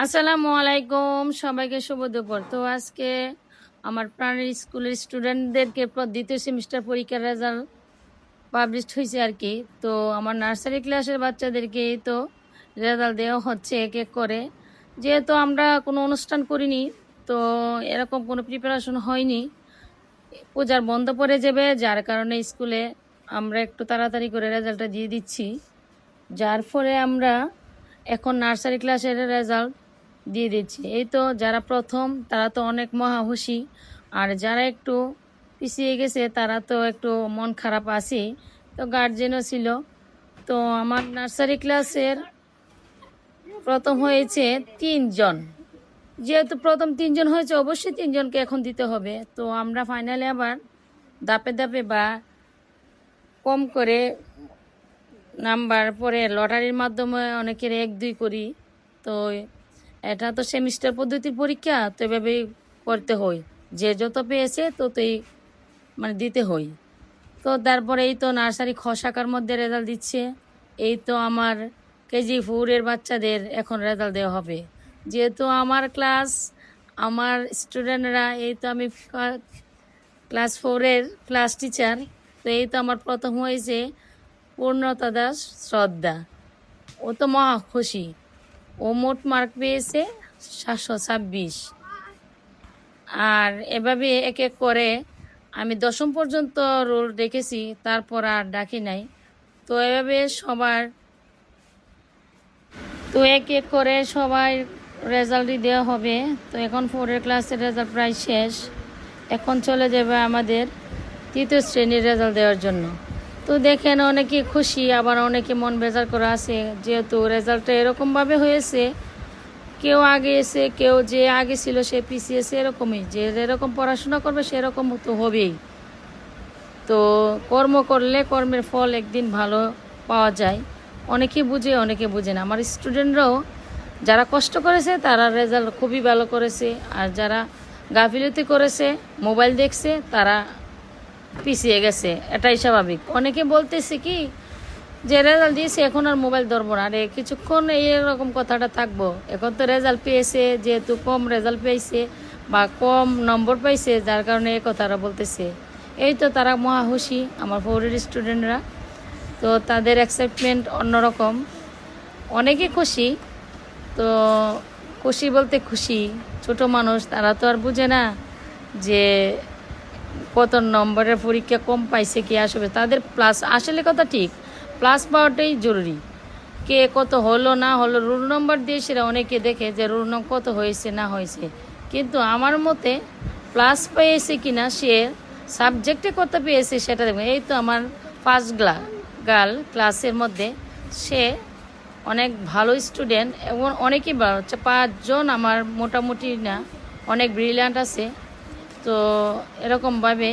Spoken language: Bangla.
আসসালামু আলাইকুম, সবাইকে শুভ দুপুর। তো আজকে আমার প্রাইমারি স্কুলের স্টুডেন্টদেরকে দ্বিতীয় সেমিস্টার পরীক্ষার রেজাল্ট পাবলিশড হয়েছে আর কি। তো আমার নার্সারি ক্লাসের বাচ্চাদেরকে এই তো রেজাল্ট দেওয়া হচ্ছে এক এক করে। যেহেতু আমরা কোনো অনুষ্ঠান করিনি, তো এরকম কোনো প্রিপারেশন হয়নি, পূজার বন্ধ পড়ে যাবে, যার কারণে স্কুলে আমরা একটু তাড়াতাড়ি করে রেজাল্টটা দিয়ে দিচ্ছি। যার ফলে আমরা এখন নার্সারি ক্লাসের রেজাল্ট দিয়ে দিচ্ছি। এই তো যারা প্রথম তারা তো অনেক মহা খুশি, আর যারা একটু পিছিয়ে গেছে তারা তো একটু মন খারাপ আছে। তো গার্জেনও ছিল। তো আমার নার্সারি ক্লাসের প্রথম হয়েছে 3 জন। যেহেতু প্রথম 3 জন হয়েছে, অবশ্যই 3 জনকে এখন দিতে হবে। তো আমরা ফাইনালে আবার ধাপে ধাপে বা কম করে নাম্বার পরে লটারির মাধ্যমে অনেকের 1-2 করি। তো এটা তো সেমিস্টার পদ্ধতির পরীক্ষা, তো এভাবেই করতে হয়, যে যত পেয়েছে ততই দিতে হয়। তো তারপরে এই তো নার্সারি খ শাখার মধ্যে রেজাল্ট দিচ্ছে। এই তো আমার KG4-এর বাচ্চাদের এখন রেজাল্ট দেওয়া হবে। যেহেতু আমার ক্লাস, আমার স্টুডেন্টরা, এই তো আমি ক্লাস 4-এর ক্লাস টিচার। তো এই তো আমার প্রথম হয়েছে পূর্ণতা দাস শ্রদ্ধা। ও তো মহা খুশি। ও মোট মার্ক পেয়েছে 726। আর এভাবে এক এক করে আমি 10ম পর্যন্ত রোল রেখেছি, তারপর আর ডাকি নাই। তো এভাবে তো এক এক করে সবাই রেজাল্টই দেওয়া হবে। তো এখন 4-এর ক্লাসের রেজাল্ট প্রায় শেষ। এখন চলে যাবে আমাদের 3য় শ্রেণীর রেজাল্ট দেওয়ার জন্য। তো দেখেন অনেকে খুশি, আবার অনেকে মন বেজার করে আছে, যেহেতু রেজাল্টটা এরকমভাবে হয়েছে। কেউ আগে এসে, কেউ যে আগে ছিল সে পিছিয়েছে, এরকমই। যে যেরকম পড়াশোনা করবে সেরকম তো হবেই। তো কর্ম করলে কর্মের ফল একদিন ভালো পাওয়া যায়। অনেকে বুঝে, অনেকে বুঝে না। আমার স্টুডেন্টরাও যারা কষ্ট করেছে তারা রেজাল্ট খুবই ভালো করেছে, আর যারা গাফিলতি করেছে, মোবাইল দেখছে, তারা পিছিয়ে গেছে। এটাই স্বাভাবিক। অনেকে বলতেছে কি যে রেজাল্ট দিয়েছে এখন আর মোবাইল ধরবো না। আরে কিছুক্ষণ এইরকম কথাটা থাকবো। এখন তো রেজাল্ট পেয়েছে, যেহেতু কম রেজাল্ট পেয়েছে বা কম নম্বর পাইছে, যার কারণে এই কথাটা বলতেছে। এই তো তারা মহা খুশি, আমার 4-এর স্টুডেন্টরা। তো তাদের এক্সাইটমেন্ট অন্যরকম, অনেকে খুশি। তো খুশি বলতে খুশি, ছোট মানুষ, তারা তো আর বুঝে না যে কত নম্বরের পরীক্ষা কম পাইছে, কি আসবে তাদের প্লাস। আসলে কথা ঠিক, প্লাস পাওয়াটাই জরুরি। কে কত হলো না হলো রোল নম্বর দিয়ে সেটা অনেকে দেখে যে রোল নম্বর কত হয়েছে না হয়েছে, কিন্তু আমার মতে প্লাস পেয়েছে কিনা, সে সাবজেক্টে কত পেয়েছে সেটা দেখবে। এই তো আমার ফার্স্ট গার্ল ক্লাসের মধ্যে সে অনেক ভালো স্টুডেন্ট, এবং অনেকেই ভালো হচ্ছে। 5 জন আমার মোটামুটি না, অনেক ব্রিলিয়ান্ট আছে। তো এরকমভাবে